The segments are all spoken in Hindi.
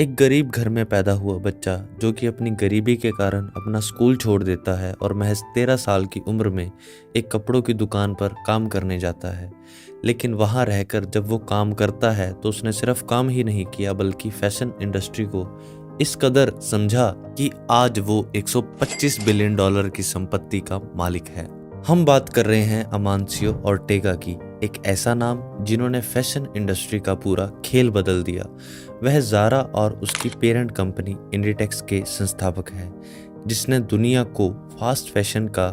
एक गरीब घर में पैदा हुआ बच्चा जो कि अपनी गरीबी के कारण अपना स्कूल छोड़ देता है और महज 13 साल की उम्र में एक कपड़ों की दुकान पर काम करने जाता है। लेकिन वहाँ रहकर जब वो काम करता है तो उसने सिर्फ काम ही नहीं किया बल्कि फैशन इंडस्ट्री को इस कदर समझा कि आज वो 125 बिलियन डॉलर की संपत्ति का मालिक है। हम बात कर रहे हैं अमांसियो ऑर्टेगा की, एक ऐसा नाम जिन्होंने फैशन इंडस्ट्री का पूरा खेल बदल दिया। वह ज़ारा और उसकी पेरेंट कंपनी इंडिटेक्स के संस्थापक है, जिसने दुनिया को फास्ट फैशन का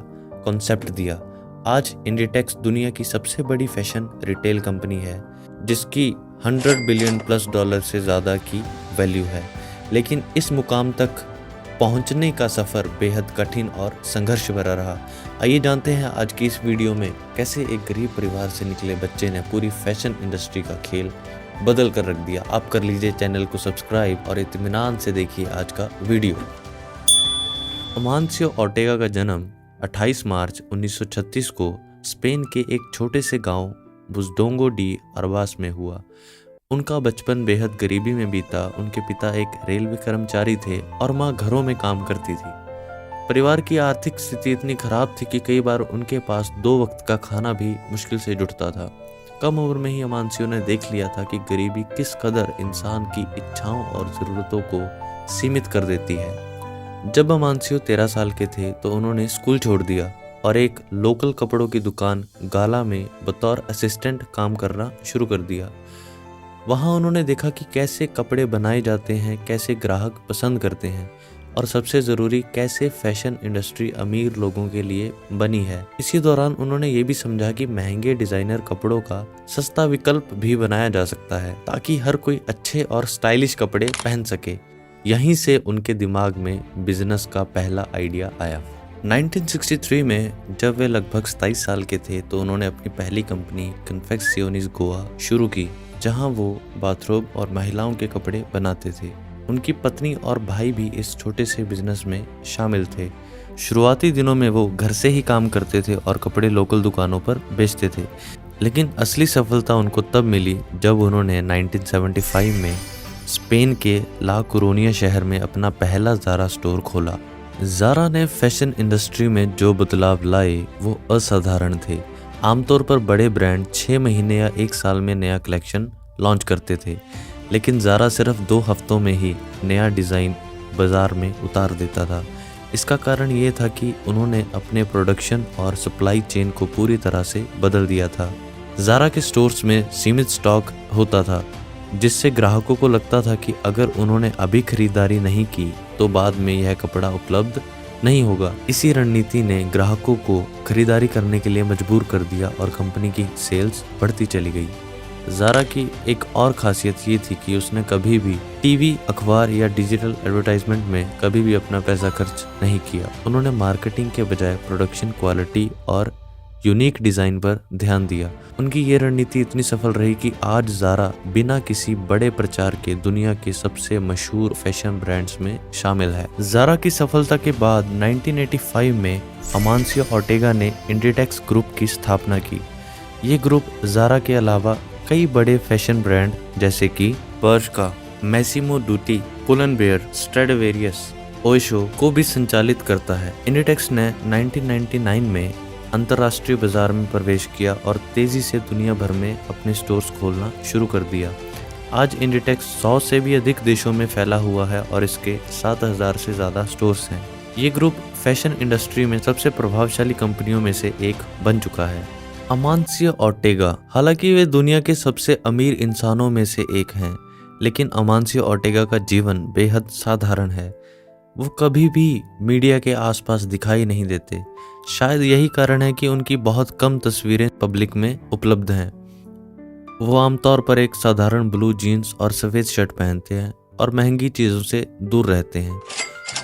कॉन्सेप्ट दिया। आज इंडिटेक्स दुनिया की सबसे बड़ी फैशन रिटेल कंपनी है, जिसकी 100 बिलियन प्लस डॉलर से ज़्यादा की वैल्यू है। लेकिन इस मुकाम तक पहुंचने का सफ़र बेहद कठिन और संघर्ष भरा रहा। आइए जानते हैं आज की इस वीडियो में कैसे एक गरीब परिवार से निकले बच्चे ने पूरी फैशन इंडस्ट्री का खेल बदल कर रख दिया। आप कर लीजिए चैनल को सब्सक्राइब और इत्मीनान से देखिए आज का वीडियो। अमांसियो ऑर्टेगा का जन्म 28 मार्च 1936 को स्पेन के एक छोटे से गांव बुजडोंगो डी अरबास में हुआ। उनका बचपन बेहद गरीबी में बीता। उनके पिता एक रेलवे कर्मचारी थे और माँ घरों में काम करती थी। परिवार की आर्थिक स्थिति इतनी खराब थी कि कई बार उनके पास 2 वक्त का खाना भी मुश्किल से जुटता था। कम उम्र में ही अमांसियो ने देख लिया था कि गरीबी किस कदर इंसान की इच्छाओं और ज़रूरतों को सीमित कर देती है। जब अमांसियो 13 साल के थे तो उन्होंने स्कूल छोड़ दिया और एक लोकल कपड़ों की दुकान गाला में बतौर असिस्टेंट काम करना शुरू कर दिया। वहाँ उन्होंने देखा कि कैसे कपड़े बनाए जाते हैं, कैसे ग्राहक पसंद करते हैं और सबसे ज़रूरी कैसे फैशन इंडस्ट्री अमीर लोगों के लिए बनी है। इसी दौरान उन्होंने ये भी समझा कि महंगे डिज़ाइनर कपड़ों का सस्ता विकल्प भी बनाया जा सकता है ताकि हर कोई अच्छे और स्टाइलिश कपड़े पहन सके। यहीं से उनके दिमाग में बिजनेस का पहला आइडिया आया। 1963 में जब वे लगभग 27 साल के थे तो उन्होंने अपनी पहली कंपनी कन्फेक्शनिज़ गोवा शुरू की, जहां वो बाथरोब और महिलाओं के कपड़े बनाते थे। उनकी पत्नी और भाई भी इस छोटे से बिजनेस में शामिल थे। शुरुआती दिनों में वो घर से ही काम करते थे और कपड़े लोकल दुकानों पर बेचते थे। लेकिन असली सफलता उनको तब मिली जब उन्होंने 1975 में स्पेन के ला कोरूनिया शहर में अपना पहला ज़ारा स्टोर खोला। ज़ारा ने फैशन इंडस्ट्री में जो बदलाव लाए वो असाधारण थे। आमतौर पर बड़े ब्रांड 6 महीने या 1 साल में नया कलेक्शन लॉन्च करते थे, लेकिन ज़ारा सिर्फ 2 हफ्तों में ही नया डिज़ाइन बाज़ार में उतार देता था। इसका कारण ये था कि उन्होंने अपने प्रोडक्शन और सप्लाई चेन को पूरी तरह से बदल दिया था। ज़ारा के स्टोर्स में सीमित स्टॉक होता था, जिससे ग्राहकों को लगता था कि अगर उन्होंने अभी खरीदारी नहीं की तो बाद में यह कपड़ा उपलब्ध नहीं होगा। इसी रणनीति ने ग्राहकों को खरीदारी करने के लिए मजबूर कर दिया और कंपनी की सेल्स बढ़ती चली गई। ज़ारा की एक और खासियत ये थी कि उसने कभी भी टीवी, अखबार या डिजिटल एडवर्टाइजमेंट में कभी भी अपना पैसा खर्च नहीं किया। उन्होंने मार्केटिंग के बजाय प्रोडक्शन क्वालिटी और यूनिक डिज़ाइन पर ध्यान दिया। उनकी ये रणनीति इतनी सफल रही कि आज ज़ारा बिना किसी बड़े प्रचार के दुनिया के सबसे मशहूर फैशन ब्रांड्स में शामिल है। ज़ारा की सफलता के बाद 1985 में अमांसियो ऑर्टेगा ने इंडिटेक्स ग्रुप की स्थापना की। ये ग्रुप ज़ारा के अलावा कई बड़े फैशन ब्रांड जैसे कि बर्शका, मैसिमो डूटी, पुल&बेयर, स्ट्रेडवेरियस, ओशो को भी संचालित करता है। इंडिटेक्स ने 1999 में अंतर्राष्ट्रीय बाजार में प्रवेश किया और तेजी से दुनिया भर में अपने स्टोर्स खोलना शुरू कर दिया। आज इंडिटेक्स 100 से भी अधिक देशों में फैला हुआ है और इसके 7000 से ज़्यादा स्टोर्स हैं। ये ग्रुप फैशन इंडस्ट्री में सबसे प्रभावशाली कंपनियों में से एक बन चुका है। अमांसियो ऑर्टेगा, हालांकि वे दुनिया के सबसे अमीर इंसानों में से एक हैं, लेकिन अमांसियो ऑर्टेगा का जीवन बेहद साधारण है। वो कभी भी मीडिया के आसपास दिखाई नहीं देते। शायद यही कारण है कि उनकी बहुत कम तस्वीरें पब्लिक में उपलब्ध हैं। वो आमतौर पर एक साधारण ब्लू जीन्स और सफ़ेद शर्ट पहनते हैं और महंगी चीज़ों से दूर रहते हैं।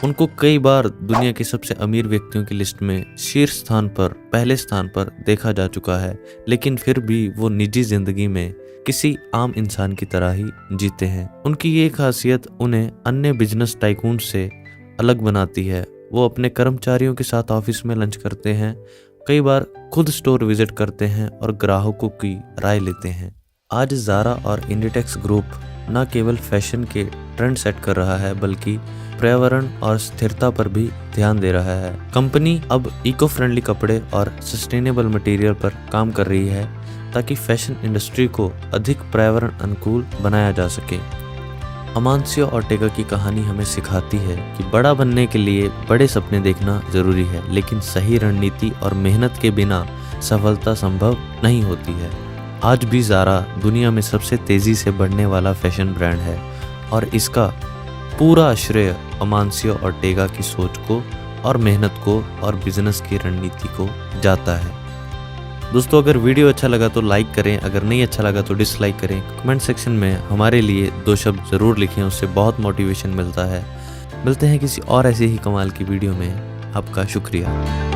उनको कई बार दुनिया के सबसे अमीर व्यक्तियों की लिस्ट में शीर्ष स्थान पर, पहले स्थान पर देखा जा चुका है, लेकिन फिर भी वो निजी जिंदगी में किसी आम इंसान की तरह ही जीते हैं। उनकी ये खासियत उन्हें अन्य बिजनेस टाइकून से अलग बनाती है। वो अपने कर्मचारियों के साथ ऑफिस में लंच करते हैं, कई बार खुद स्टोर विजिट करते हैं और ग्राहकों की राय लेते हैं। आज ज़ारा और इंडिटेक्स ग्रुप न केवल फैशन के ट्रेंड सेट कर रहा है बल्कि पर्यावरण और स्थिरता पर भी ध्यान दे रहा है। कंपनी अब इको फ्रेंडली कपड़े और सस्टेनेबल मटेरियल पर काम कर रही है ताकि फैशन इंडस्ट्री को अधिक पर्यावरण अनुकूल बनाया जा सके। अमांसियो ऑर्टेगा की कहानी हमें सिखाती है कि बड़ा बनने के लिए बड़े सपने देखना जरूरी है, लेकिन सही रणनीति और मेहनत के बिना सफलता संभव नहीं होती है। आज भी ज़ारा दुनिया में सबसे तेज़ी से बढ़ने वाला फैशन ब्रांड है और इसका पूरा श्रेय अमांसियो ऑर्टेगा की सोच को और मेहनत को और बिजनेस की रणनीति को जाता है। दोस्तों, अगर वीडियो अच्छा लगा तो लाइक करें, अगर नहीं अच्छा लगा तो डिसलाइक करें। कमेंट सेक्शन में हमारे लिए 2 शब्द ज़रूर लिखें, उससे बहुत मोटिवेशन मिलता है। मिलते हैं किसी और ऐसे ही कमाल की वीडियो में। आपका शुक्रिया।